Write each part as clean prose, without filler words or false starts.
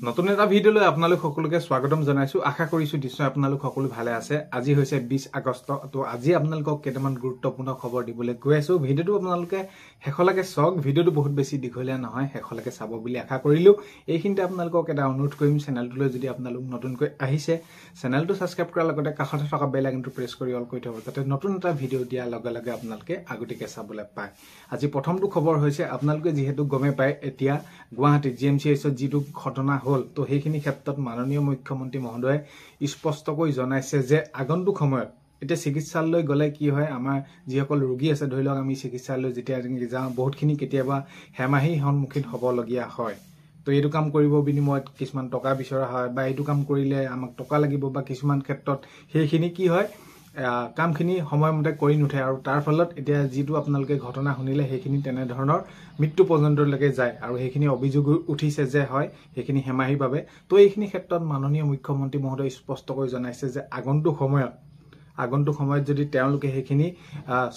নতুন এটা ভিডিওলৈ আপোনালোক সকলোকে স্বাগতম জনাইছো। আশা কৰিছো নিশ্চয় আপোনালোক সকলো ভালে আছে। আজি হৈছে 20 আগষ্ট। তো আজি আপোনালোকক কেইটামান গুৰুত্বপূৰ্ণ খবৰ দিবলৈ গৈ আছো। ভিডিওটো আপোনালোকে শেষলৈকে চাওক। ভিডিওটো বহুত বেছি দীঘলীয়া নহয়, শেষলৈকে চাব বুলি আশা কৰিলো। এইখিনিতে আপোনালোকক এটা অনুৰোধ কৰিম, চেনেলটোলৈ যদি আপোনালোক নতুনকৈ আহিছে চেনেলটো সাবস্ক্ৰাইব কৰাৰ লগতে কাষতে থকা বেল আইকনটো প্ৰেছ কৰি অল কৰি থব, যাতে নতুন এটা ভিডিও দিয়াৰ লগে লগে আপোনালোকে আগতীয়াকৈ চাবলৈ পায়। আজি প্ৰথমটো খবৰ হৈছে, আপোনালোকে যিহেতু গমে পায় এতিয়া গুৱাহাটী জিএমচিএইচত যিটো ঘটনা হল, তো সেইখিনি ক্ষেত্ৰত মাননীয় মুখ্যমন্ত্ৰী মহোদয়ে স্পষ্টকৈ জনাইছে যে আগন্তুক সময়ত এতিয়া চিকিৎসালয়লৈ গ'লে কি হয়, আমাৰ যিসকল ৰোগী আছে, ধৰি লওক আমি চিকিৎসালয় যেতিয়া যাওঁ বহুতখিনি কেতিয়াবা হেমাহি সন্মুখীন হ'বলগীয়া হয়। তো এইটো কাম কৰিব বিনিময়ত কিছুমান টকা বিচৰা হয়, বা এইটো কাম কৰিলে আমাক টকা লাগিব, বা কিছুমান ক্ষেত্ৰত সেইখিনি কি হয় কামখিনি সময়মতে কৰি নুঠে, আৰু তাৰ ফলত এতিয়া যিটো আপোনালোকে ঘটনা শুনিলে সেইখিনি তেনেধৰণৰ মৃত্যু পৰ্যন্তলৈকে যায়, আৰু সেইখিনি অভিযোগ উঠিছে যে হয় সেইখিনি হেমাহিৰ বাবে। তো এইখিনি ক্ষেত্ৰত মাননীয় মুখ্যমন্ত্ৰী মহোদয় স্পষ্টকৈ জনাইছে যে আগন্তুক সময়ত যদি তেওঁলোকে সেইখিনি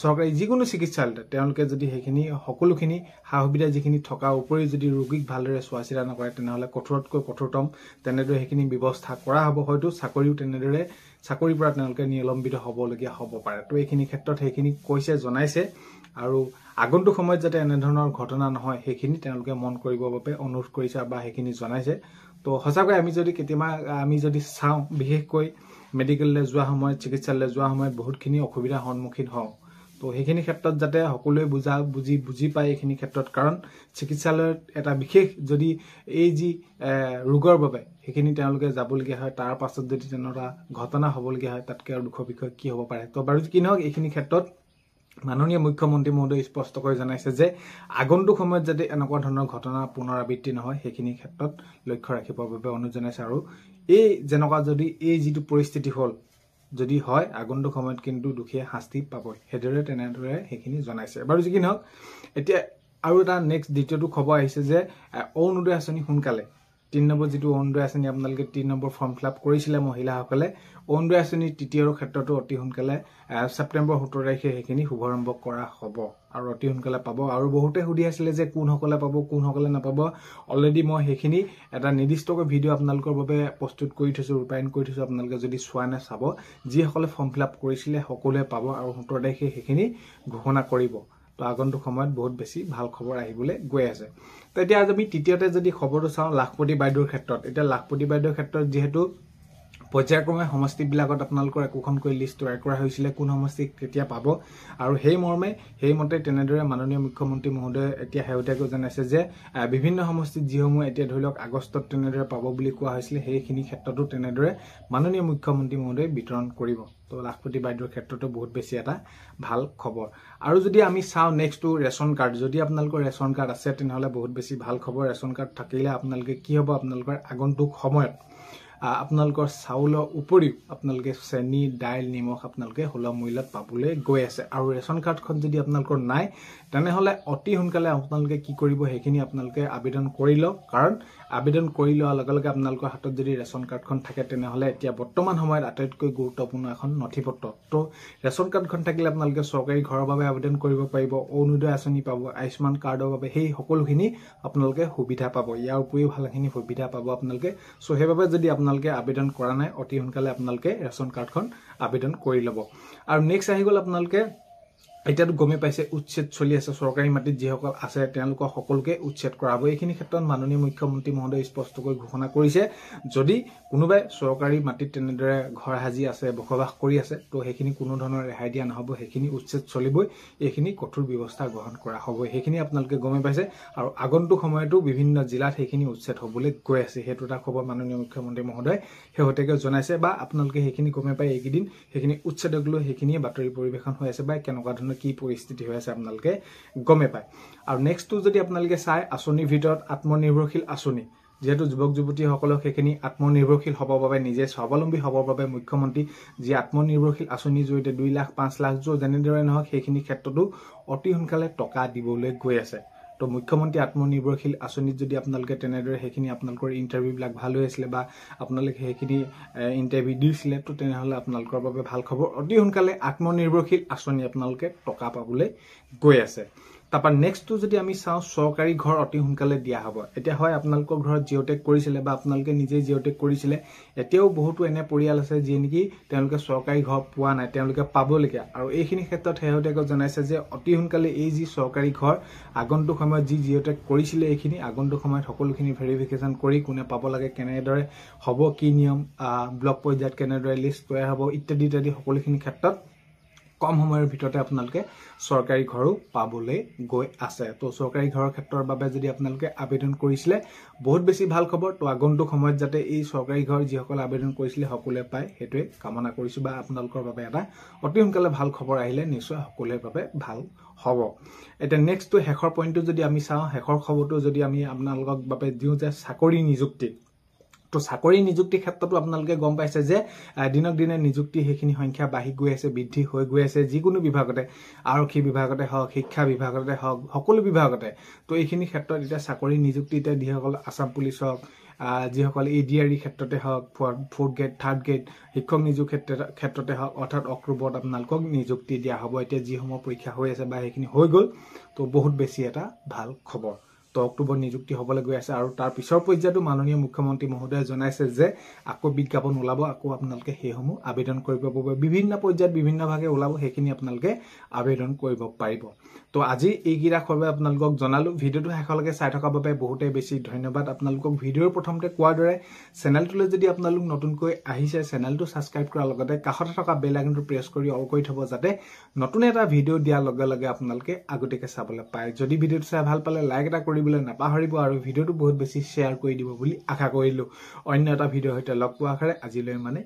চৰকাৰী যিকোনো চিকিৎসালয়তে তেওঁলোকে যদি সেইখিনি সকলোখিনি সা সুবিধা যিখিনি থকাৰ উপৰিও যদি ৰোগীক ভালদৰে চোৱা চিতা নকৰে, তেনেহ'লে কঠোৰতকৈ কঠোৰতম তেনেদৰে সেইখিনি ব্যৱস্থা কৰা হ'ব। হয়তো চাকৰিও তেনেদৰে চাকৰিৰ পৰা তেওঁলোকে নিলম্বিত হ'বলগীয়া হ'ব পাৰে। তো এইখিনি ক্ষেত্ৰত সেইখিনি কৈছে, জনাইছে, আৰু আগন্তুক সময়ত যাতে এনেধৰণৰ ঘটনা নহয় সেইখিনি তেওঁলোকে মন কৰিবৰ বাবে অনুৰোধ কৰিছে বা সেইখিনি জনাইছে। তো সঁচাকৈ আমি যদি চাওঁ, বিশেষকৈ মেডিকেললৈ যোৱা সময়ত, চিকিৎসালয়লৈ যোৱা সময়ত বহুতখিনি অসুবিধাৰ সন্মুখীন হওঁ। তো সেইখিনি ক্ষেত্ৰত যাতে সকলোৱে বুজি পায় এইখিনি ক্ষেত্ৰত, কাৰণ চিকিৎসালয়ত এটা বিশেষ যদি এই যি ৰোগৰ বাবে সেইখিনি তেওঁলোকে যাবলগীয়া হয়, তাৰ পাছত যদি তেনেকুৱা ঘটনা হ'বলগীয়া হয়, তাতকৈ আৰু দুখৰ বিষয় কি হ'ব পাৰে। তো বাৰু কি নহওক, এইখিনি ক্ষেত্ৰত মাননীয় মুখ্যমন্ত্ৰী মহোদয়ে স্পষ্টকৈ জনাইছে যে আগন্তুক সময়ত যাতে এনেকুৱা ধৰণৰ ঘটনা পুনৰাবৃত্তি নহয় সেইখিনি ক্ষেত্ৰত লক্ষ্য ৰাখিবৰ বাবে অনুৰোধ জনাইছে। আৰু এই যেনেকুৱা যদি এই যিটো পৰিস্থিতি হ'ল যদি হয়, আগন্তুক সময়ত কিন্তু দুখীয়া শাস্তি পাবই, তেনেদৰে সেইখিনি জনাইছে। বাৰু যি কি নহওক, এতিয়া আৰু এটা দ্বিতীয়টো খবৰ আহিছে যে অৰুণোদয় আঁচনি সোনকালে 3 নম্বৰ যিটো অৰুণোদয় আঁচনি আপোনালোকে 3 নম্বৰ ফৰ্ম ফিল আপ কৰিছিলে মহিলাসকলে, অৰুণোদয় আঁচনি তৃতীয়ৰ ক্ষেত্ৰতো অতি সোনকালে ছেপ্টেম্বৰ 17 তাৰিখে সেইখিনি শুভাৰম্ভ কৰা হ'ব, আৰু অতি সোনকালে পাব। আৰু বহুতে সুধি আছিলে যে কোনসকলে পাব, কোনসকলে নাপাব। অলৰেডি মই সেইখিনি এটা নিৰ্দিষ্টকৈ ভিডিঅ' আপোনালোকৰ বাবে প্ৰস্তুত কৰি থৈছোঁ, ৰূপায়ণ কৰি থৈছোঁ। আপোনালোকে যদি চোৱা নাই চাব। যিসকলে ফৰ্ম ফিল আপ কৰিছিলে সকলোৱে পাব, আৰু 17 তাৰিখে সেইখিনি ঘোষণা কৰিব। তো আগন্তুক সময়ত বহুত বেছি ভাল খবৰ আহিবলৈ গৈ আছে। তো এতিয়া আমি তৃতীয়তে যদি খবৰটো চাওঁ লাখপতি বাইদেউৰ ক্ষেত্ৰত, এতিয়া লাখপতি বাইদেউৰ ক্ষেত্ৰত যিহেতু পৰ্যায়ক্ৰমে সমষ্টিবিলাকত আপোনালোকৰ একোখনকৈ লিষ্ট তৈয়াৰ কৰা হৈছিলে, কোন সমষ্টি কেতিয়া পাব, আৰু সেইমতে তেনেদৰে মাননীয় মুখ্যমন্ত্ৰী মহোদয়ে এতিয়া শেহতীয়াকৈ জনাইছে যে বিভিন্ন সমষ্টিত যিসমূহ এতিয়া ধৰি লওক আগষ্টত তেনেদৰে পাব বুলি কোৱা হৈছিলে, সেইখিনি ক্ষেত্ৰতো তেনেদৰে মাননীয় মুখ্যমন্ত্ৰী মহোদয়ে বিতৰণ কৰিব। তো লাখপতি বাইদেউৰ ক্ষেত্ৰতো বহুত বেছি এটা ভাল খবৰ। আৰু যদি আমি চাওঁ নেক্সটটো ৰেচন কাৰ্ড, যদি আপোনালোকৰ ৰেচন কাৰ্ড আছে তেনেহ'লে বহুত বেছি ভাল খবৰ। ৰেচন কাৰ্ড থাকিলে আপোনালোকে কি হ'ব, আপোনালোকৰ আগন্তুক সময়ত আপোনালোকৰ চাউলৰ উপৰিও আপোনালোকে চেনি, দাইল, নিমখ আপোনালোকে সুলভ মূল্যত পাবলৈ গৈ আছে। আৰু ৰেচন কাৰ্ডখন যদি আপোনালোকৰ নাই তেনেহ'লে অতি সোনকালে আপোনালোকে কি কৰিব, সেইখিনি আপোনালোকে আবেদন কৰি লওক। কাৰণ আবেদন কৰি লোৱাৰ লগে লগে আপোনালোকৰ হাতত যদি ৰেচন কাৰ্ডখন থাকে তেনেহ'লে এতিয়া বৰ্তমান সময়ত আটাইতকৈ গুৰুত্বপূৰ্ণ এখন নথিপত্ৰ। তো ৰেচন কাৰ্ডখন থাকিলে আপোনালোকে চৰকাৰী ঘৰৰ বাবে আবেদন কৰিব পাৰিব, অৰুণোদয় আঁচনি পাব, আয়ুষ্মান কাৰ্ডৰ বাবে সেই সকলোখিনি আপোনালোকে সুবিধা পাব। ইয়াৰ উপৰিও ভালখিনি সুবিধা পাব আপোনালোকে। চ' সেইবাবে যদি আপোনালোকে আবেদন কৰা নাই, অতি সোনকালে আপোনালোকে ৰেচন কাৰ্ডখন আবেদন কৰি ল'ব। আৰু নেক্সট আহি গ'ল, আপোনালোকে এতিয়াতো গমেই পাইছে উচ্ছেদ চলি আছে, চৰকাৰী মাটিত যিসকল আছে তেওঁলোকক সকলোকে উচ্ছেদ কৰা হ'ব। এইখিনি ক্ষেত্ৰত মাননীয় মুখ্যমন্ত্ৰী মহোদয়ে স্পষ্টকৈ ঘোষণা কৰিছে, যদি কোনোবাই চৰকাৰী মাটিত তেনেদৰে ঘৰ সাজি আছে, বসবাস কৰি আছে, তো সেইখিনি কোনো ধৰণৰ ৰেহাই দিয়া নহ'ব, সেইখিনি উচ্ছেদ চলিবই, এইখিনি কঠোৰ ব্যৱস্থা গ্ৰহণ কৰা হ'ব। সেইখিনি আপোনালোকে গমেই পাইছে। আৰু আগন্তুক সময়তো বিভিন্ন জিলাত সেইখিনি উচ্ছেদ হ'বলৈ গৈ আছে, সেইটো এটা খবৰ মাননীয় মুখ্যমন্ত্ৰী মহোদয়ে শেহতীয়াকৈ জনাইছে, বা আপোনালোকে সেইখিনি গমেই পায় এইকেইদিন সেইখিনি উচ্ছেদক লৈ সেইখিনিয়ে বাতৰি পৰিৱেশন হৈ আছে, বা কেনেকুৱা ধৰণৰ কি পৰিস্থিতি হৈ আছে আপোনালোকে গমেই পায়। আৰু নেক্সটটো যদি আপোনালোকে চাই, আঁচনিৰ ভিতৰত আত্মনিৰ্ভৰশীল আঁচনি, যিহেতু যুৱক যুৱতীসকলক সেইখিনি আত্মনিৰ্ভৰশীল হ'বৰ বাবে, নিজে স্বাৱলম্বী হ'বৰ বাবে মুখ্যমন্ত্ৰী যি আত্মনিৰ্ভৰশীল আঁচনিৰ জৰিয়তে 2 লাখ 5 লাখ যেনেদৰে নহওক সেইখিনি ক্ষেত্ৰতো অতি সোনকালে টকা দিবলৈ গৈ আছে। তো মুখ্যমন্ত্ৰী আত্মনিৰ্ভৰশীল আঁচনিত যদি আপোনালোকে তেনেদৰে সেইখিনি আপোনালোকৰ ইণ্টাৰভিউবিলাক ভাল হৈ আছিলে, বা আপোনালোকে সেইখিনি ইণ্টাৰভিউ দিছিলে, তো তেনেহ'লে আপোনালোকৰ বাবে ভাল খবৰ। অতি সোনকালে আত্মনিৰ্ভৰশীল আঁচনি আপোনালোকে টকা পাবলৈ গৈ আছে। তারপর নেক্সট তো যদি আমি চাও সরকারি ঘর অতি সোনকালে দিয়া হব এটা হয় আপোনালোকৰ ঘৰত জিঅ'টেক কৰিছিলে বা আপোনালোকে নিজে জিঅ'টেক কৰিছিলে এতিয়াও বহুতো এনে পৰিয়াল আছে যি নেকি তেওঁলোকে সৰকাৰি ঘৰ পোৱা নাই তেওঁলোকে পাবলগীয়া আৰু এইখিনি ক্ষেত্ৰত হেহতেক জনাইছে যে অতি সোনকালে এই যি সৰকাৰি ঘৰ আগন্তুক সময়ত যি জিঅ'টেক কৰিছিলে এইখিনি আগন্তুক সময়ত সকলোখিনি ভেৰিফিকেশন কৰি কোনে পাব লাগে কেনেদৰে হ'ব কি নিয়ম ব্লক পৰ্যায়ত কেনেদৰে লিষ্ট তৈয়াৰ হ'ব ইত্যাদি ইত্যাদি সকলোখিনি ক্ষেত্ৰত কম সময়ৰ ভিতৰতে আপোনালোকে সৰকাৰি ঘৰো পাবলৈ গৈ আছে তো সৰকাৰি ঘৰৰ ক্ষেত্ৰৰ বাবে যদি আপোনালোকে আবেদন কৰিছিলে বহুত বেছি ভাল খবৰ তো আগন্তুক সময়ত যাতে এই সৰকাৰি ঘৰ যিসকল আবেদন কৰিছিলে সকলোৱে পায় হেতুৱে কামনা কৰিছো বা আপোনালোকৰ বাবে এটা অতি সোনকালে ভাল খবৰ আহিলে নিশ্চয় সকলোৰে বাবে ভাল হ'ব এটা নেক্সট তো হেখৰ পইণ্টটো যদি আমি চাওঁ হেখৰ খবৰটো যদি আমি আপোনালোকক বাবে দিওঁ যে চাকৰি নিযুক্তি তো চাকৰি নিযুক্তি ক্ষেত্ৰতো আপোনালোকে গম পাইছে যে দিনক দিনে নিযুক্তি হেখিনি সংখ্যা বাঢ়ি গৈ আছে বৃদ্ধি হৈ গৈ আছে যিকোনো বিভাগতে আৰক্ষী বিভাগতে হওক শিক্ষা বিভাগতে হওক সকলো বিভাগতে তো এইখিনি ক্ষেত্ৰত এটা চাকৰি নিযুক্তি এটা যিসকল আসাম পুলিচ হওক যিসকল এডিআৰই ক্ষেত্ৰতে হওক ফোৰ্থ গ্ৰেড থাৰ্ড গ্ৰেড শিক্ষক নিযুক্তি ক্ষেত্ৰতে হওক অৰ্থাৎ অক্টোবৰত আপোনালোকক নিযুক্তি দিয়া হ'ব এতিয়া যিসমূহ পৰীক্ষা হৈ আছে বা সেইখিনি হৈ গ'ল তো বহুত বেছি এটা ভাল খবৰ তো অক্টোবৰ নিযুক্তি হ'বলৈ গৈ আছে আৰু তাৰ পিছৰ পৰ্যায়তো মাননীয় মুখ্যমন্ত্ৰী মহোদয়ে জনাইছে যে আকৌ বিজ্ঞাপন ওলাব আকৌ আপোনালোকে সেইসমূহ আবেদন কৰিব পাৰিব বিভিন্ন পৰ্যায়ত বিভিন্ন ভাগে ওলাব সেইখিনি আপোনালোকে আবেদন কৰিব পাৰিব তো আজি এইকেইটা খবৰ আপোনালোকক জনালো ভিডিওটো শেষলৈকে চাই থকাৰ বাবে বহুতে বেছি ধন্যবাদ আপোনালোকক ভিডিওৰ প্ৰথমতে কোৱাৰ দৰে চেনেলটোলৈ যদি আপোনালোক নতুনকৈ আহিছে চেনেলটো সাবস্ক্ৰাইব কৰাৰ লগতে কাষতে থকা বেল আইকনটো প্ৰেছ কৰি অল কৰি থব যাতে নতুন এটা ভিডিও দিয়াৰ লগে লগে আপোনালোকে আগতীয়াকৈ চাবলৈ পায় যদি ভিডিওটো চাই ভাল পালে লাইক এটা কৰিবলৈ নাপাহৰিব আৰু ভিডিওটো বহুত বেছি শ্বেয়াৰ কৰি দিব বুলি আশা কৰিলো অন্য এটা ভিডিওৰ সৈতে লগ পোৱাৰ আশাৰে আজিলৈ মানে